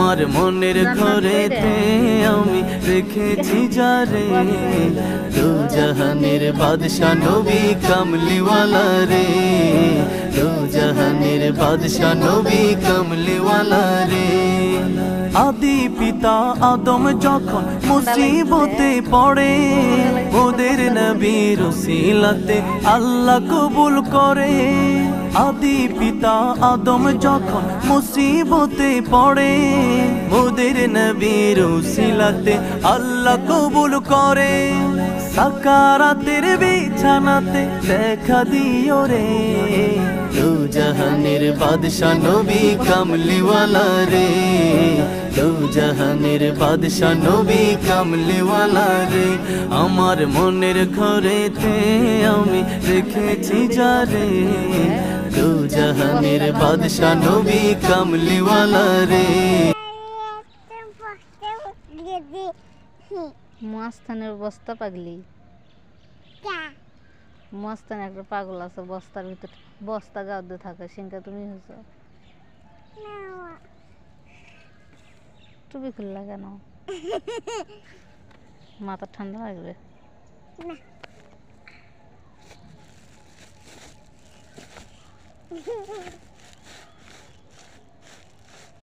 আমার মনের ঘরেতে আমি রেখেছি যারে, দু জাহানের বাদশা নবী কামলিওয়ালা রে, দু জাহানের বাদশা নবী কামলিওয়ালা রে। আদি পিতা আদম যখন মুসিবতে পড়ে, ওদের নবীর উসিলাতে আল্লাহ কবুল করে। আদি পিতা আদম যখন মুসিবতে পড়ে, ওদের নবীর উসিলাতে আল্লাহ কবুল করে। সাকারাতের বিছানাতে দেখা দিও রে, দু জাহানের বাদশা নবী কামলিওয়ালা রে, দু জাহানের বাদশা নবী কামলিওয়ালা রে। আমার মনের ঘরেতে আমি রেখেছি যারে, দু জাহানের বাদশা নবী কামলিওয়ালা রে। মস্তানের বস্তা পাগলি, মস্তান একটা পাগল আছে বস্তার ভিতর, বস্তা গাঁদতে থাকে, সিংকা তুমি হয়েছ। টুপি খুললা কেন? মাথা ঠান্ডা লাগবে না।